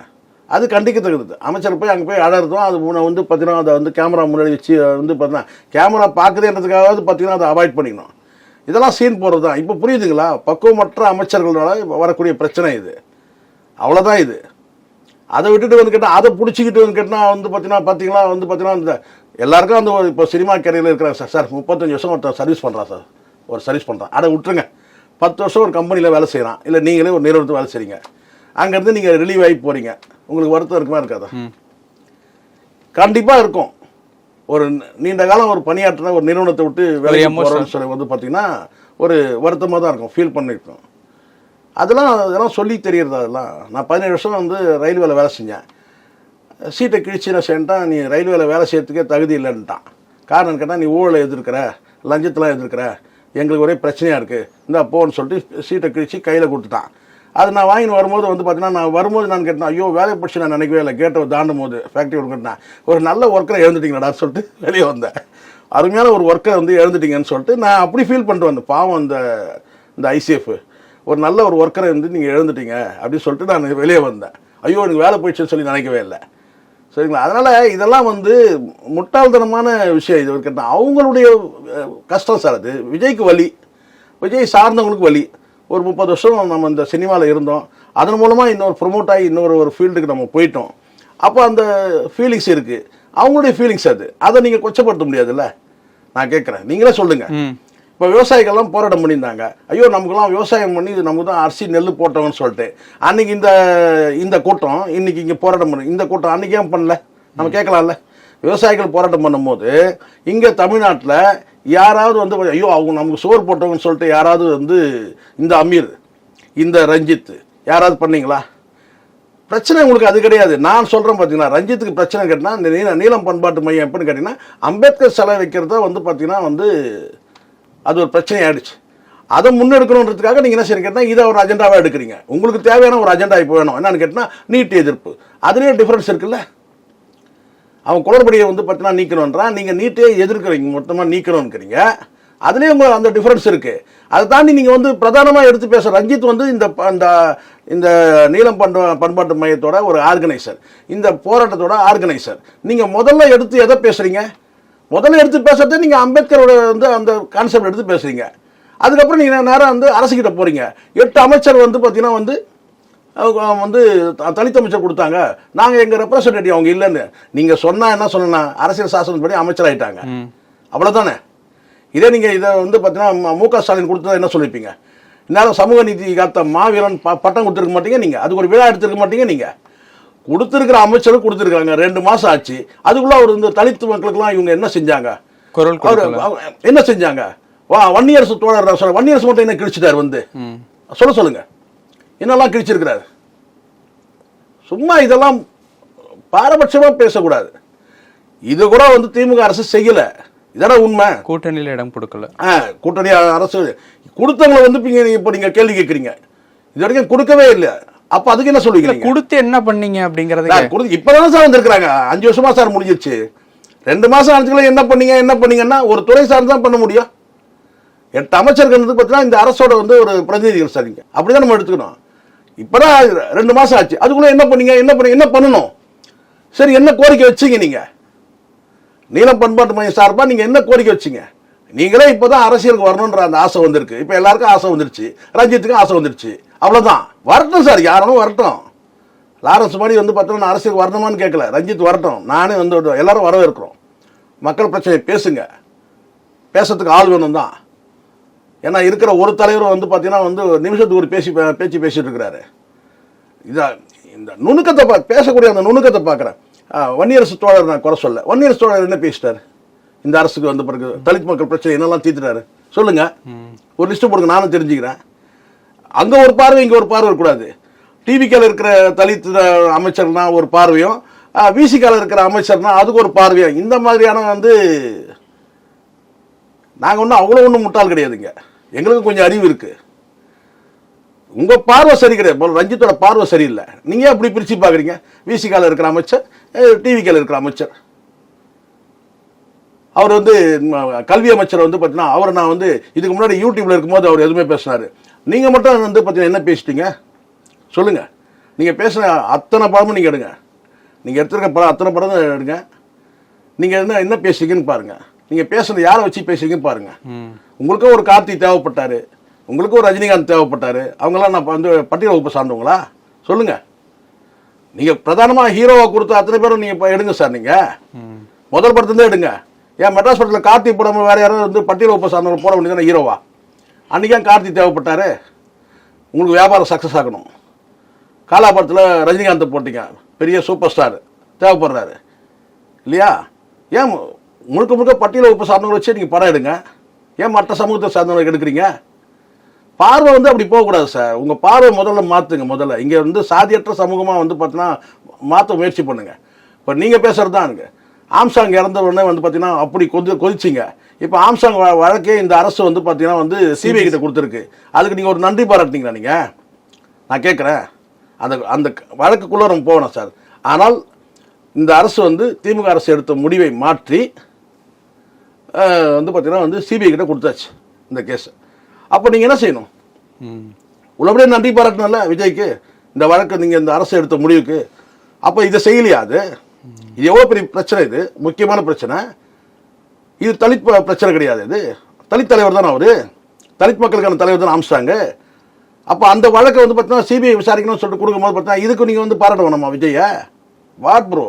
Speaker 1: அது கண்டிக்கத்தக்கது. அமைச்சர் போய் அங்கே போய் அழகிறதும் அது வந்து பார்த்தீங்கன்னா அதை வந்து கேமரா முன்னாடி வச்சு வந்து பார்த்தீங்கன்னா கேமரா பார்க்குதுன்றதுக்காவது பார்த்தீங்கன்னா அதை அவாய்ட் பண்ணிக்கணும். இதெல்லாம் சீன் போடுறது தான். இப்போ புரியுதுங்களா? பக்குவமற்ற அமைச்சர்களால் வரக்கூடிய பிரச்சனை இது. அவ்வளோதான் இது. அதை விட்டுட்டு வந்து கேட்டால் அதை பிடிச்சிக்கிட்டு வந்து கேட்டால் வந்து பார்த்தீங்கன்னா வந்து பார்த்தீங்கன்னா இந்த எல்லாருக்கும் வந்து இப்போ சினிமா கேரியரில் இருக்கிறாங்க சார். சார் 35 வருஷம் ஒருத்தர் சர்வீஸ் பண்ணுறான் சார், ஒரு சர்வீஸ் பண்ணுறான். அதை விட்டுருங்க. 10 வருஷம் ஒரு கம்பெனியில் வேலை செய்கிறான், இல்லை நீங்களே ஒரு நிறுவனத்தில் வேலை செய்கிறீங்க. அங்கேருந்து நீங்கள் ரிலீவ் ஆகி போகிறீங்க. உங்களுக்கு வருத்தம் இருக்குமா இருக்காதா? கண்டிப்பாக இருக்கும். ஒரு நீண்ட காலம் ஒரு பணியாற்றின ஒரு நிறுவனத்தை விட்டு வேலையை போகிறோன்னு சொல்லி வந்து பார்த்தீங்கன்னா ஒரு வருத்தமாக தான் இருக்கும், ஃபீல் பண்ணியிருக்கோம். அதெல்லாம் சொல்லி தெரியறது. அதெல்லாம் நான் 17 வருஷம் வந்து ரயில்வேல வேலை செஞ்சேன். சீட்டை கிழிச்சின சேர்ந்துட்டான், நீ ரயில்வேல வேலை செய்யறதுக்கே தகுதி இல்லைன்ட்டான். காரணம் கேட்டால் நீ ஊழலை எதிர்க்கிற, லஞ்சத்தெலாம் எதிர்க்கிற, எங்களுக்கு ஒரே பிரச்சனையாக இருக்குது, இந்த போன்னு சொல்லிட்டு சீட்டை கிழிச்சி கையில் கொடுத்துட்டான். அது நான் வாங்கின்னு வரும்போது வந்து பார்த்தீங்கன்னா நான் கேட்டேன், ஐயோ வேலையை பிடிச்சி நான் நினைக்கவே இல்லை. கேட்டை தாண்டும் போது ஃபேக்ட்ரி ஒர்க்குன்னா ஒரு நல்ல ஒர்க்கரை எழுந்துட்டீங்கடா சொல்லிட்டு வெளியே வந்தேன். அருமையான ஒரு ஒர்க்கரை வந்து எழுந்துட்டீங்கன்னு சொல்லிட்டு நான் அப்படி ஃபீல் பண்ணிட்டு வந்தேன். பாவம் இந்த ஐசிஎஃப் ஒரு நல்ல ஒரு ஒர்க்கரை வந்து நீங்கள் எழுந்துட்டீங்க அப்படின்னு சொல்லிட்டு நான் வெளியே வந்தேன். ஐயோ எனக்கு வேலை போயிடுச்சுன்னு சொல்லி நினைக்கவே இல்லை. சரிங்களா? அதனால் இதெல்லாம் வந்து முட்டாள்தனமான விஷயம். இது கேட்டால் அவங்களுடைய கஷ்டம் சார். அது விஜய்க்கு வலி, விஜய் சார்ந்தவங்களுக்கு வலி. ஒரு 30 வருஷம் நம்ம இந்த சினிமாவில் இருந்தோம். அதன் மூலமாக இன்னொரு ப்ரொமோட் ஆகி ஒரு ஃபீல்டுக்கு நம்ம போயிட்டோம். அப்போ அந்த ஃபீலிங்ஸ் இருக்குது, அவங்களுடைய ஃபீலிங்ஸ். அதை நீங்கள் கொச்சப்படுத்த முடியாதுல்ல. நான் கேட்குறேன், நீங்களே சொல்லுங்கள். இப்போ விவசாயிகள்லாம் போராட்டம் பண்ணியிருந்தாங்க. ஐயோ நமக்குலாம் விவசாயம் பண்ணி இது நமக்கு தான் அரிசி நெல் போட்டவங்கன்னு சொல்லிட்டு அன்றைக்கி இந்த கூட்டம் இன்றைக்கி இங்கே போராட்டம் பண்ணி இந்த கூட்டம் அன்றைக்கி ஏன் பண்ணல? நம்ம கேட்கலாம்ல. விவசாயிகள் போராட்டம் பண்ணும்போது இங்கே தமிழ்நாட்டில் யாராவது வந்து ஐயோ அவங்க நமக்கு சோறு போட்டவங்கன்னு சொல்லிட்டு யாராவது வந்து இந்த அமீர், இந்த ரஞ்சித் யாராவது பண்ணீங்களா? பிரச்சனை உங்களுக்கு அது கிடையாது. நான் சொல்கிறேன் பார்த்தீங்கன்னா, ரஞ்சித்துக்கு பிரச்சனை கேட்டால் இந்த நீலம் பண்பாட்டு மையம் எப்படின்னு கேட்டிங்கன்னா, அம்பேத்கர் சிலை வைக்கிறத வந்து பார்த்தீங்கன்னா வந்து அது ஒரு பிரச்சனை ஆகிடுச்சு. அதை முன்னெடுக்கணுன்றதுக்காக நீங்கள் என்ன செய்யணும் கேட்டால் இதை ஒரு அஜெண்டாவாக எடுக்கிறீங்க. உங்களுக்கு தேவையான ஒரு அஜெண்டா இப்போ வேணும். என்னன்னு கேட்டால் நீட் எதிர்ப்பு. அதுலேயே டிஃப்ரென்ஸ் இருக்குல்ல. அவன் குளறுபடியை வந்து பார்த்தீங்கன்னா நீக்கணுன்றான், நீங்கள் நீட்டே எதிர்க்கிறீங்க, மொத்தமாக நீக்கணும்னுக்கிறீங்க. அதுலேயே உங்கள் அந்த டிஃப்ரென்ஸ் இருக்குது. அதை தாண்டி நீங்கள் வந்து பிரதானமாக எடுத்து பேச ரஞ்சித் வந்து இந்த நீலம் பண்பாட்டு மையத்தோட ஒரு ஆர்கனைசர், இந்த போராட்டத்தோட ஆர்கனைசர். நீங்கள் முதல்ல எடுத்து எதை பேசுகிறீங்க? முதல்ல எடுத்து பேசுறதே நீங்கள் அம்பேத்கரோட வந்து அந்த கான்செப்ட் எடுத்து பேசுகிறீங்க. அதுக்கப்புறம் நீங்கள் நேரம் வந்து அரசுக்கிட்ட போகிறீங்க. 8 அமைச்சர் வந்து பார்த்தீங்கன்னா வந்து வந்து தலித் அமைச்சர் கொடுத்தாங்க, நாங்கள் எங்கள் ரெப்ரசன்டேட்டிவ் அவங்க இல்லைன்னு நீங்கள் சொன்னால் என்ன சொன்னா அரசியல் சாசனப்படி அமைச்சர் ஆகிட்டாங்க, அவ்வளோதானே. இதே நீங்கள் இதை வந்து பார்த்தீங்கன்னா மு க ஸ்டாலின் கொடுத்தா என்ன சொல்லியிருப்பீங்க? இந்நேரம் சமூக நீதி காத்த மாவீரன் பட்டம் கொடுத்துருக்க மாட்டீங்க நீங்கள், அதுக்கு ஒரு விழா எடுத்துருக்க மாட்டீங்க நீங்கள். கொடுத்துருக்கிற அமைச்சரும் கொடுத்துருக்காங்க, 2 மாதம் ஆச்சு. அதுக்குள்ளே அவர் இந்த தலித் மக்களுக்கெல்லாம் இவங்க என்ன செஞ்சாங்க? என்ன செஞ்சாங்க? வன்னியரசு தோழர் சொல்ல, வன்னியரசு மட்டும் என்ன கிழிச்சிட்டார் வந்து சொல்லுங்க, என்னெல்லாம் கிழிச்சிருக்கிறாரு? சும்மா இதெல்லாம் பாரபட்சமா பேசக்கூடாது. இது கூட வந்து திமுக அரசு செய்யல, இதெல்லாம் உண்மை.
Speaker 2: கூட்டணியில் இடம் கொடுக்கல.
Speaker 1: கூட்டணி அரசு கொடுத்தவங்களை வந்து இப்போ நீங்க கேள்வி கேட்குறீங்க, இது வரைக்கும் கொடுக்கவே இல்லை. அப்ப அதுக்கு என்ன சொல்லுவீங்க?
Speaker 2: கொடுத்து என்ன பண்ணீங்க அப்படிங்கறது
Speaker 1: இப்பதானே சார் வந்திருக்காங்க. 5 வருஷமா சார் முடிஞ்சிருச்சு. 2 மாசம் ஆனதுக்குள்ள என்ன பண்ணீங்கன்னா ஒரு துறை சார்ந்து தான் பண்ண முடியும். 8 அமைச்சர்கள் வந்து பார்த்தீங்கன்னா இந்த அரசோட வந்து ஒரு பிரதிநிதிகள் சரிங்க, அப்படிதான் நம்ம எடுத்துக்கணும். இப்பதான் 2 மாசம் ஆச்சு, அதுக்குள்ள என்ன பண்ணணும்? சரி, என்ன கோரிக்கை வச்சீங்க நீங்க? நீலம் பண்பாட்டு மையம் சார்பா நீங்க என்ன கோரிக்கை வச்சீங்க? நீங்களே இப்பதான் அரசியலுக்கு வரணும்ன்ற அந்த ஆசை வந்திருக்கு. இப்ப எல்லாருக்கும் ஆசை வந்துருச்சு, ரஞ்சித்துக்கும் ஆசை வந்துருச்சு, அவ்வளவுதான். வரட்டும் சார், யாரும் வரட்டும். லாரன்ஸ் மாதிரி வந்து பார்த்தோம்னா அரசியல் வரணுமான்னு கேட்கல, ரஞ்சித் வரட்டும். நானே வந்து எல்லாரும் வரவேற்கிறோம். மக்கள் பிரச்சனை பேசுங்க, பேசுறதுக்கு ஆள் வேணும் தான். ஏன்னா இருக்கிற ஒரு தலைவரும் வந்து பார்த்தீங்கன்னா வந்து நிமிஷத்துக்கு ஒரு பேச்சு பேசிட்டு இருக்கிறாரு. இந்த நுணுக்கத்தை பேசக்கூடிய அந்த நுணுக்கத்தை பார்க்குறேன். வன்னியரசு தோழர் நான் குறை சொல்ல, வன்னியரசு தோழர் என்ன பேசிட்டார் இந்த அரசுக்கு வந்த பிறகு? தலித் மக்கள் பிரச்சனை என்னெல்லாம் தீர்த்துட்டாரு சொல்லுங்க, ஒரு லிஸ்ட் போடுங்க, நானும் தெரிஞ்சுக்கிறேன். அங்கே ஒரு பார்வை, இங்கே ஒரு பார்வை இருக்கக்கூடாது. டிவிக்கால இருக்கிற தலித் அமைச்சர்னா ஒரு பார்வையும், விசிகால இருக்கிற அமைச்சர்னா அதுக்கு ஒரு பார்வையும், இந்த மாதிரியான வந்து நாங்கள் ஒன்றும் அவ்வளோ ஒன்றும் முட்டாள் கிடையாதுங்க. எங்களுக்கு கொஞ்சம் அறிவு இருக்கு. உங்க பார்வை சரி கிடையாது, ரஞ்சித்தோட பார்வை சரியில்லை. நீங்க அப்படி பிரிச்சு பாக்குறீங்க. விசிகால இருக்கிற அமைச்சர், டிவிக்கால இருக்கிற அமைச்சர், அவர் வந்து கல்வி அமைச்சர் வந்து பார்த்தீங்கன்னா அவரை நான் வந்து இதுக்கு முன்னாடி யூடியூப்ல இருக்கும்போது அவர் எதுவுமே பேசினாரு. நீங்க மட்டும் வந்து பார்த்தீங்கன்னா என்ன பேசிட்டீங்க சொல்லுங்க? நீங்க பேசின அத்தனை படமும் நீங்க எடுங்க, நீங்க எடுத்துருக்க படம் அத்தனை படம் தான் எடுங்க. நீங்க என்ன பேசுறீங்கன்னு பாருங்க, நீங்க பேசுறது யாரை வச்சு பேசுறீங்கன்னு பாருங்க. உங்களுக்கும் ஒரு கார்த்தி தேவைப்பட்டாரு, உங்களுக்கும் ஒரு ரஜினிகாந்த் தேவைப்பட்டாரு. அவங்களாம் நான் வந்து பட்டியல் வகுப்பு சார்ந்தவங்களா சொல்லுங்க? நீங்க பிரதானமா ஹீரோவா கொடுத்த அத்தனை பேரும் நீங்க எடுங்க சார். நீங்க முதல் படத்துல எடுங்க. ஏன் மெட்ராஸ் படத்தில் கார்த்தி போடாமல் வேற யாரும் வந்து பட்டியல் வகுப்பு சார்ந்தவங்க போட வேண்டியதானே ஹீரோவா? அன்னைக்கு ஏன் கார்த்தி தேவைப்பட்டாரு? உங்களுக்கு வியாபாரம் சக்ஸஸ் ஆகணும். காலாபுரத்தில் ரஜினிகாந்த் போட்டீங்க, பெரிய சூப்பர் ஸ்டார் தேவைப்படுறாரு இல்லையா? ஏன் முழுக்க பட்டியல் வகுப்பு சார்ந்தவங்களை வச்சு நீங்கள் படம் எடுங்க. ஏன் மற்ற சமூகத்தை சார்ந்தவங்களுக்கு எடுக்கிறீங்க? பார்வை வந்து அப்படி போகக்கூடாது சார். உங்கள் பார்வை முதல்ல மாற்றுங்க. முதல்ல இங்கே வந்து சாதியற்ற சமூகமாக வந்து பார்த்தீங்கன்னா மாற்ற முயற்சி பண்ணுங்க. இப்போ நீங்கள் பேசுகிறது தான் எனக்கு ஆம்சாங் இறந்த உடனே வந்து பார்த்தீங்கன்னா அப்படி கொதிச்சிங்க. இப்போ ஆம்சாங் வழக்கே இந்த அரசு வந்து பார்த்தீங்கன்னா வந்து சிபிஐ கிட்ட கொடுத்துருக்கு. அதுக்கு நீங்கள் ஒரு நன்றி பாராட்டினீங்களா? நீங்கள் நான் கேட்குறேன், அந்த வழக்குக்குள்ளே நம்ம போகணும் சார். ஆனால் இந்த அரசு வந்து திமுக அரசு எடுத்த முடிவை மாற்றி வந்து பார்த்தீங்கன்னா வந்து சிபிஐ கிட்ட கொடுத்தாச்சு இந்த கேஸ். அப்போ நீங்கள் என்ன செய்யணும்? உள்ளபடியே நன்றி பாராட்டணும்ல விஜய்க்கு, இந்த வழக்கு நீங்கள் இந்த அரசு எடுத்த முடிவுக்கு. அப்போ இதை செய்யலையா? இது எவ்வளோ பெரிய பிரச்சனை, இது முக்கியமான பிரச்சனை. இது தலித் பிரச்சனை கிடையாது, இது தலித் தலைவர் தானே அவரு, தலித் மக்களுக்கான தலைவர் தானே ஆம்ஸ்டாங். அப்போ அந்த வழக்கை வந்து பார்த்தீங்கன்னா சிபிஐ விசாரிக்கணும்னு சொல்லிட்டு கொடுக்கும்போது பார்த்தீங்கன்னா இதுக்கு நீங்கள் வந்து பாராட்ட வேணாமா Vijaya? What bro,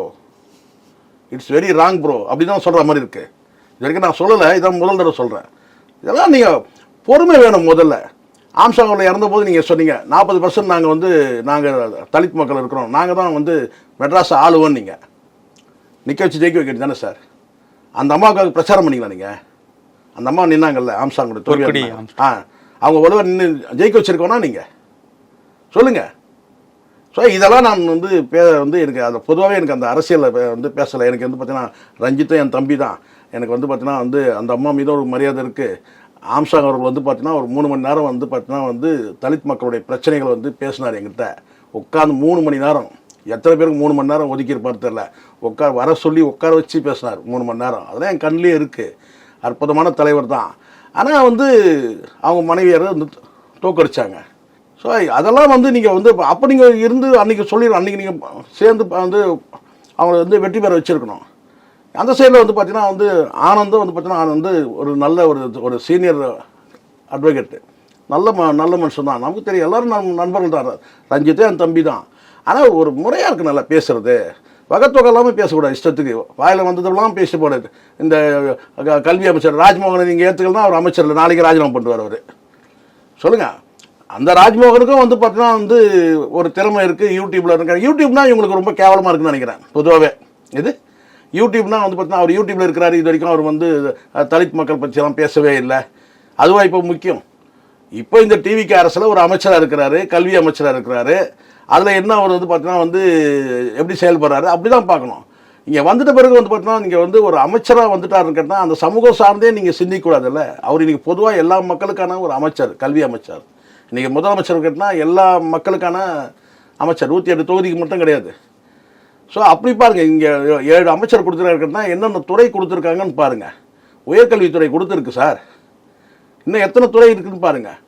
Speaker 1: it's very wrong bro அப்படி தான் சொல்கிற மாதிரி இருக்குது. இது வரைக்கும் நான் சொல்லலை, இதான் முதல் தடவை சொல்கிறேன். இதெல்லாம் நீங்கள் பொறுமை வேணும். முதல்ல ஆம்ஸ்டாங்கில் இறந்தபோது நீங்கள் சொன்னீங்க 40% நாங்கள் வந்து தலித் மக்கள் இருக்கிறோம், நாங்கள் தான் வந்து மெட்ராஸை ஆளுவோன்னு நீங்கள் நிற்க வச்சு ஜெயிக்க வைக்கிறது தானே சார்? அந்த அம்மாவுக்கு பிரச்சாரம் பண்ணிங்களா நீங்கள்? அந்த அம்மா நின்னாங்கல்ல ஆம்ஸ்டாங்கோட தோல்வி, அவங்க ஒழுவ நின்று ஜெயிக்க வச்சிருக்கோன்னா நீங்கள் சொல்லுங்கள். ஸோ இதெல்லாம் நான் வந்து எனக்கு அந்த பொதுவாகவே எனக்கு அந்த அரசியலில் வந்து பேசலை. எனக்கு வந்து பார்த்தீங்கன்னா ரஞ்சித்தும் என் தம்பி தான். எனக்கு வந்து பார்த்தீங்கன்னா வந்து அந்த அம்மா மீது ஒரு மரியாதை இருக்குது. ஆம்ஸ்டாங் அவர்கள் வந்து பார்த்தீங்கன்னா ஒரு 3 மணி நேரம் வந்து பார்த்தீங்கன்னா வந்து தலித் மக்களுடைய பிரச்சனைகள் வந்து பேசினார் என்கிட்ட. உட்காந்து 3 மணி நேரம், எத்தனை பேருக்கு 3 மணி நேரம் ஒதுக்கியிருப்பார் தெரியல. வர சொல்லி உட்கார வச்சு பேசினார் 3 மணி நேரம். அதெல்லாம் என் கண்ணிலே இருக்குது. அற்புதமான தலைவர் தான். ஆனால் வந்து அவங்க மனைவியாரை வந்து தோக்கடிச்சாங்க. ஸோ அதெல்லாம் வந்து நீங்கள் வந்து அப்போ நீங்கள் இருந்து அன்றைக்கி சொல்லிடுறோம், அன்றைக்கி நீங்கள் சேர்ந்து வந்து அவங்கள வந்து வெற்றி பெற வச்சுருக்கணும். அந்த சைடில் வந்து பார்த்தீங்கன்னா வந்து ஆனந்தம் வந்து பார்த்தீங்கன்னா ஆனந்த் ஒரு நல்ல ஒரு சீனியர் அட்வொகேட்டு, நல்ல மனுஷன் தான், நமக்கு தெரியும், எல்லாரும் நண்பர்கள் தான். ரஞ்சித்தே என் தம்பி தான். ஆனால் ஒரு முறையாக இருக்கு நல்லா பேசுறது, வகத்தொகை இல்லாமல் பேசக்கூடாது, இஷ்டத்துக்கு வாயில் வந்ததெல்லாம் பேச போடாது. இந்த கல்வி அமைச்சர் ராஜ்மோகனை நீங்கள் ஏற்றுக்கலாம், அவர் அமைச்சர் இல்லை, நாளைக்கு ராஜினாமா பண்ணுவார் அவர். சொல்லுங்கள், அந்த ராஜ்மோகனுக்கும் வந்து பார்த்தீங்கன்னா ஒரு திறமை இருக்குது, யூடியூப்பில் இருக்காங்க. யூடியூப்னா இவங்களுக்கு ரொம்ப கேவலமாக இருக்குன்னு நினைக்கிறேன் பொதுவாகவே. இது யூடியூப்னா வந்து பார்த்தீங்கன்னா அவர் யூடியூப்பில் இருக்கிறாரு, இது வரைக்கும் அவர் தலித் மக்கள் பற்றியெல்லாம் பேசவே இல்லை. அதுவாக இப்போ முக்கியம். இப்போ இந்த டிவிக்கு அரசில் ஒரு அமைச்சராக இருக்கிறாரு, கல்வி அமைச்சராக இருக்கிறாரு. அதில் என்ன அவர் வந்து பார்த்தீங்கன்னா எப்படி செயல்படுறாரு அப்படி தான் பார்க்கணும். இங்கே வந்துட்ட பிறகு வந்து பார்த்தீங்கன்னா நீங்கள் ஒரு அமைச்சராக வந்துட்டாருன்னு கேட்டால் அந்த சமூகம் சார்ந்தே நீங்கள் சிந்திக்கூடாதுல்ல. அவர் இன்றைக்கி பொதுவாக எல்லா மக்களுக்கான ஒரு அமைச்சர், கல்வி அமைச்சர். இன்றைக்கி முதலமைச்சர் கேட்டால் எல்லா மக்களுக்கான அமைச்சர், 108 தொகுதிக்கு மட்டும் கிடையாது. ஸோ அப்படி பாருங்கள், இங்கே 7 அமைச்சர் கொடுத்துருக்காருன்னா என்னென்ன துறை கொடுத்துருக்காங்கன்னு பாருங்கள். உயர்கல்வித்துறை கொடுத்துருக்கு சார், இன்னும் எத்தனை துறை இருக்குதுன்னு பாருங்கள்.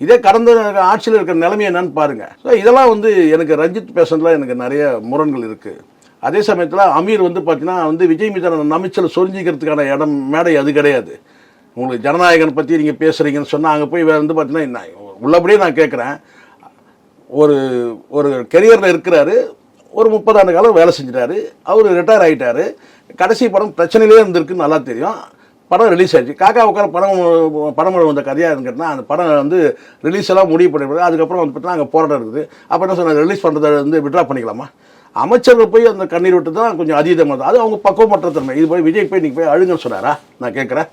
Speaker 1: இதே கடந்த ஆட்சியில் இருக்கிற நிலைமை என்னன்னு பாருங்கள். ஸோ இதெல்லாம் எனக்கு ரஞ்சித் பேசுனதில் எனக்கு நிறைய முரண்கள் இருக்குது. அதே சமயத்தில் அமீர் பார்த்தீங்கன்னா விஜய் மீதான நம்பிச்சலை சொரிஞ்சிக்கிறதுக்கான மேடை அது கிடையாது. உங்களுக்கு ஜனநாயகன் பற்றி நீங்கள் பேசுகிறீங்கன்னு சொன்னால் அங்கே போய் பார்த்தீங்கன்னா உள்ளபடியே நான் கேட்குறேன், ஒரு கெரியரில் இருக்கிறாரு, ஒரு 30 ஆண்டு காலம் வேலை செஞ்சிட்டாரு, அவர் ரிட்டையர் ஆகிட்டார். கடைசி படம் பிரச்சனையிலே இருந்திருக்குன்னு நல்லா தெரியும். படம் ரிலீஸ் ஆயிடுச்சு, காக்கா உட்கார படம் வந்த கதையாக கேட்டால் அந்த படம் ரிலீஸ் எல்லாம் முடிவு பண்ணிவிடுது. அதுக்கப்புறம் பார்த்தீங்கன்னா அங்கே போராட்டம் இருக்குது. அப்போ என்ன சொன்னால் ரிலீஸ் பண்ணுறதை விட்ரா பண்ணிக்கலாமா? அமைச்சர்கள் போய் அந்த கண்ணீர் விட்டு தான் கொஞ்சம் அதீதமாக தான், அது அவங்க பக்குவமற்ற தன்மை. இது போய் விஜய் போய் நீங்கள் போய் அழுங்கன்னு சொன்னாரா? நான் கேட்குறேன்,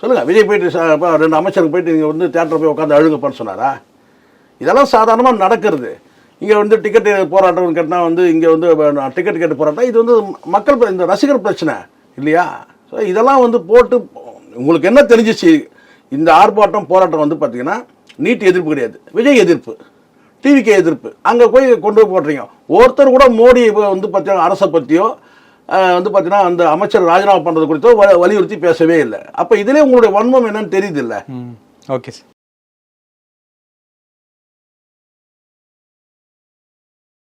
Speaker 1: சொல்லுங்கள். விஜய் போயிட்டு 2 அமைச்சருக்கு போயிட்டு நீங்கள் தேட்டரை போய் உட்காந்து அழுங்கப்பான்னு சொன்னாரா? இதெல்லாம் சாதாரணமாக நடக்கிறது. இங்கே டிக்கெட்டு போராட்டம்னு கேட்டால் இங்கே டிக்கெட் கேட்டு போராட்டம், இது மக்கள் இந்த ரசிகர் பிரச்சனை இல்லையா? ஸோ இதெல்லாம் போட்டு உங்களுக்கு என்ன தெரிஞ்சிச்சு? இந்த ஆர்ப்பாட்டம் போராட்டம் பார்த்தீங்கன்னா நீட் எதிர்ப்பு கிடையாது, விஜய் எதிர்ப்பு, டிவிக்கு எதிர்ப்பு. அங்கே போய் கொண்டு போடுறீங்க. ஒருத்தர் கூட மோடி பார்த்தீங்கன்னா அரசை பற்றியோ பார்த்தீங்கன்னா அந்த அமைச்சர் ராஜினாமா பண்ணுறது குறித்தோ வலியுறுத்தி பேசவே இல்லை. அப்போ இதிலே உங்களுடைய வன்மம் என்னன்னு தெரியுது இல்லை?
Speaker 2: Okay sir.